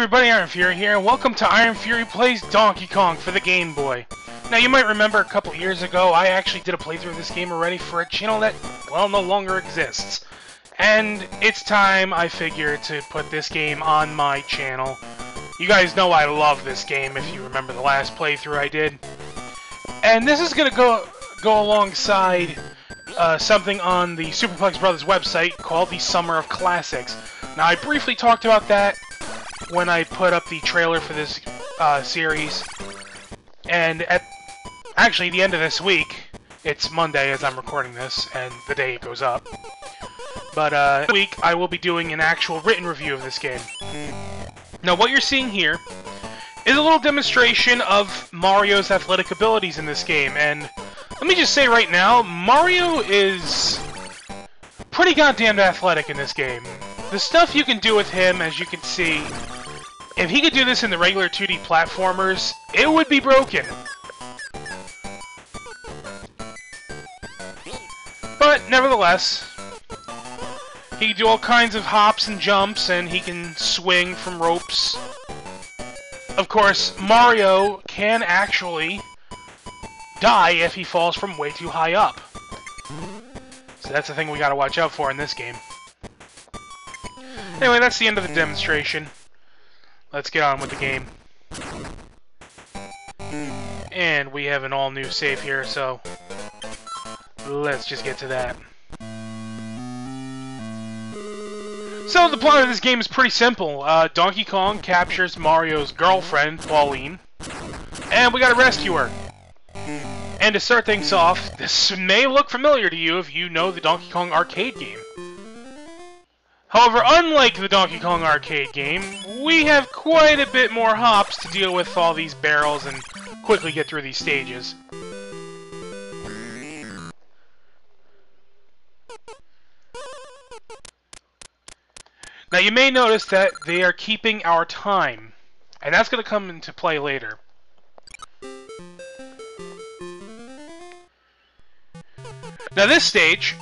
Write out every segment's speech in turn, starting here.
everybody, IronFury here, and welcome to IronFury Plays Donkey Kong for the Game Boy. Now, you might remember a couple years ago, I actually did a playthrough of this game already for a channel that, well, no longer exists. And it's time, I figure, to put this game on my channel. You guys know I love this game, if you remember the last playthrough I did. And this is going to go alongside something on the Superplex Brothers website called the Summer of Classics. Now, I briefly talked about that when I put up the trailer for this series, and at actually the end of this week, it's Monday as I'm recording this, and the day it goes up, but this week I will be doing an actual written review of this game. Now, what you're seeing here is a little demonstration of Mario's athletic abilities in this game, and let me just say right now, Mario is pretty goddamn athletic in this game. The stuff you can do with him, as you can see, if he could do this in the regular 2D platformers, it would be broken. But, nevertheless, he can do all kinds of hops and jumps, and he can swing from ropes. Of course, Mario can actually die if he falls from way too high up. So that's the thing we gotta watch out for in this game. Anyway, that's the end of the demonstration. Let's get on with the game. And we have an all-new save here, so let's just get to that. So the plot of this game is pretty simple. Donkey Kong captures Mario's girlfriend, Pauline, and we gotta rescue her. And to start things off, this may look familiar to you if you know the Donkey Kong arcade game. However, unlike the Donkey Kong arcade game, we have quite a bit more hops to deal with all these barrels and quickly get through these stages. Now, you may notice that they are keeping our time, and that's going to come into play later. Now, this stage,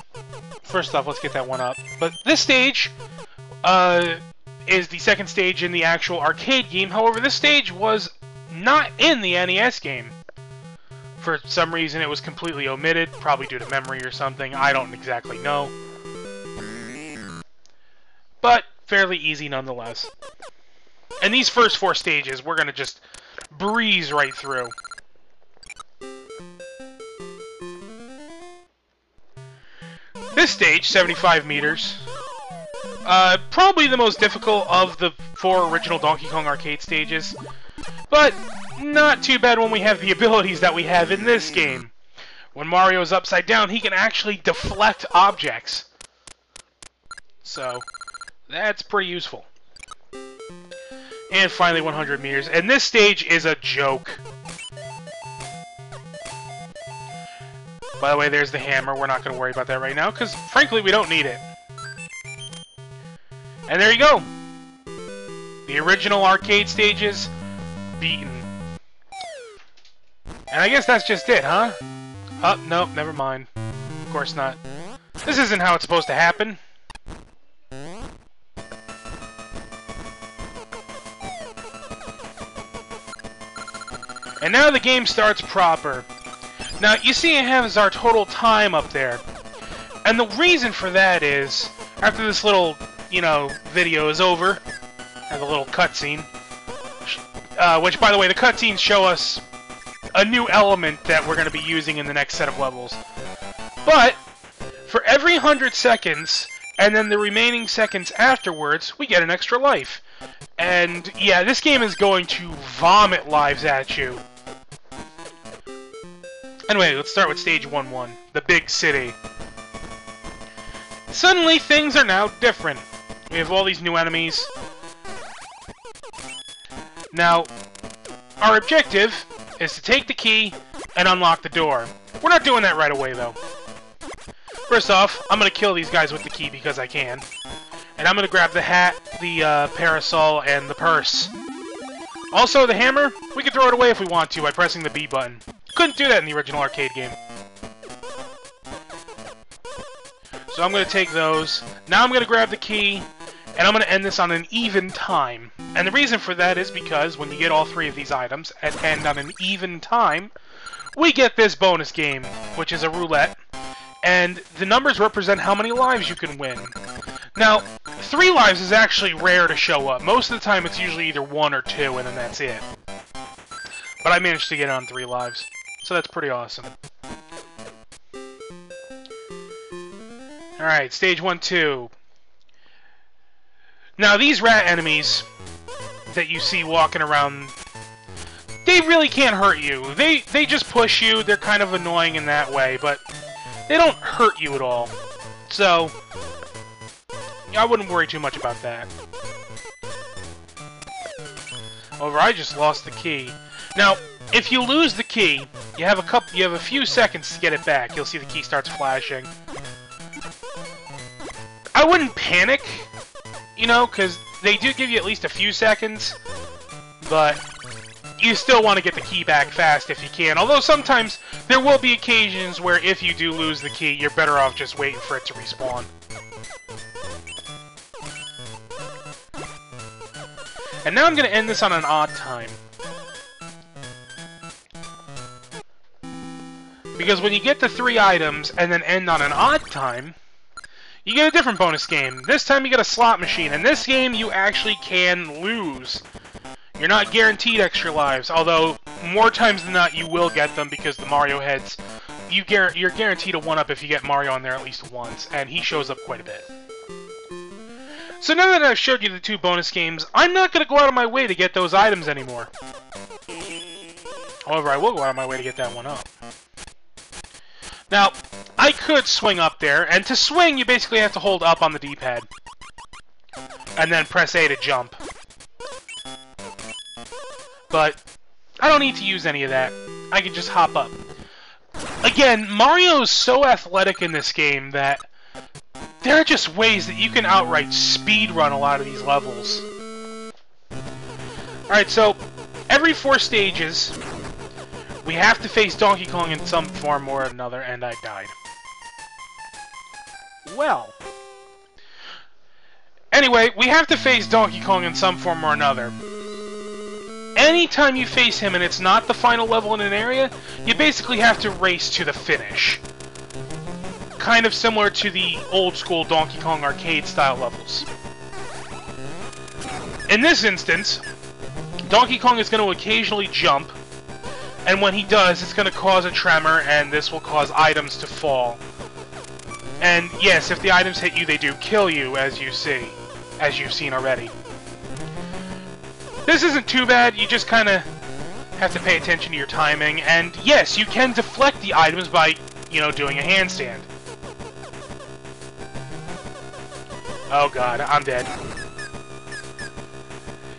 first off, let's get that one up, but this stage is the second stage in the actual arcade game. However, this stage was not in the NES game. For some reason, it was completely omitted, probably due to memory or something. I don't exactly know. But fairly easy nonetheless. And these first four stages, we're going to just breeze right through. This stage, 75 meters, probably the most difficult of the four original Donkey Kong arcade stages, but not too bad when we have the abilities that we have in this game. When Mario is upside down, he can actually deflect objects. So, that's pretty useful. And finally, 100 meters. And this stage is a joke. By the way, there's the hammer. We're not going to worry about that right now, because, frankly, we don't need it. And there you go. The original arcade stages, beaten. And I guess that's just it, huh? Oh, nope, never mind. Of course not. This isn't how it's supposed to happen. And now the game starts proper. Now, you see it has our total time up there. And the reason for that is, after this little, video is over, and the little cutscene, which, by the way, the cutscenes show us a new element that we're going to be using in the next set of levels. But, for every 100 seconds, and then the remaining seconds afterwards, we get an extra life. And, yeah, this game is going to vomit lives at you. Anyway, let's start with stage 1-1, the big city. Suddenly, things are now different. We have all these new enemies. Now, our objective is to take the key and unlock the door. We're not doing that right away, though. First off, I'm going to kill these guys with the key because I can. And I'm going to grab the hat, the parasol, and the purse. Also, the hammer, we can throw it away if we want to by pressing the B button. Couldn't do that in the original arcade game. So I'm going to take those. Now I'm going to grab the key, and I'm going to end this on an even time. And the reason for that is because when you get all 3 of these items and end on an even time, we get this bonus game, which is a roulette, and the numbers represent how many lives you can win. Now, 3 lives is actually rare to show up. Most of the time it's usually either 1 or 2, and then that's it. But I managed to get it on 3 lives, so that's pretty awesome. Alright, stage 1, 2. Now, these rat enemies that you see walking around, they really can't hurt you. They just push you. They're kind of annoying in that way, but they don't hurt you at all. So, I wouldn't worry too much about that. However, I just lost the key. Now, if you lose the key, you have a few seconds to get it back. You'll see the key starts flashing. I wouldn't panic, you know, because they do give you at least a few seconds, but you still want to get the key back fast if you can. Although sometimes there will be occasions where if you do lose the key, you're better off just waiting for it to respawn. And now I'm going to end this on an odd time. Because when you get the 3 items and then end on an odd time, you get a different bonus game. This time you get a slot machine. In this game, you actually can lose. You're not guaranteed extra lives, although more times than not you will get them because the Mario heads, you're guaranteed a 1-up if you get Mario on there at least once, and he shows up quite a bit. So now that I've showed you the 2 bonus games, I'm not going to go out of my way to get those items anymore. However, I will go out of my way to get that 1-up. Now, I could swing up there, and to swing, you basically have to hold up on the D-pad. And then press A to jump. But I don't need to use any of that. I can just hop up. Again, Mario's so athletic in this game that there are just ways that you can outright speedrun a lot of these levels. Alright, so every 4 stages, we have to face Donkey Kong in some form or another, and I died. Well. Anyway, we have to face Donkey Kong in some form or another. Anytime you face him and it's not the final level in an area, you basically have to race to the finish. Kind of similar to the old-school Donkey Kong arcade-style levels. In this instance, Donkey Kong is going to occasionally jump, and when he does, it's going to cause a tremor, and this will cause items to fall. And yes, if the items hit you, they do kill you, as you've seen already. This isn't too bad, you just kind of have to pay attention to your timing, and yes, you can deflect the items by, you know, doing a handstand. Oh god, I'm dead.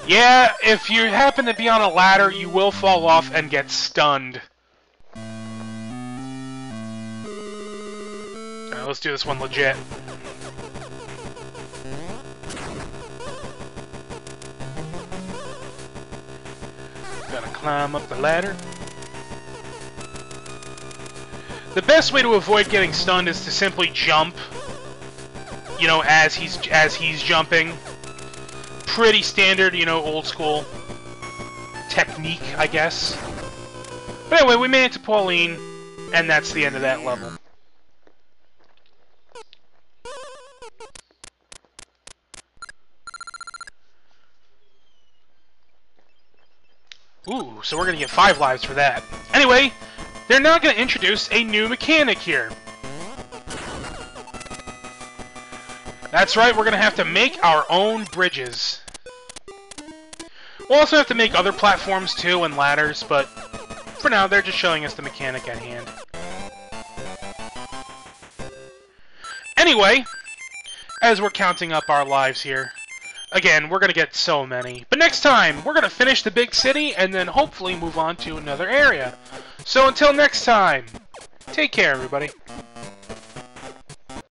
Yeah, if you happen to be on a ladder, you will fall off and get stunned. Alright, let's do this one legit. Gotta climb up the ladder. The best way to avoid getting stunned is to simply jump, you know, as he's jumping. Pretty standard, you know, old school technique, I guess. But anyway, we made it to Pauline, and that's the end of that level. Ooh, so we're gonna get 5 lives for that. Anyway, they're now gonna introduce a new mechanic here. That's right, we're gonna have to make our own bridges. We'll also have to make other platforms too, and ladders, but for now, they're just showing us the mechanic at hand. Anyway, as we're counting up our lives here, again, we're gonna get so many. But next time, we're gonna finish the big city, and then hopefully move on to another area. So until next time, take care, everybody.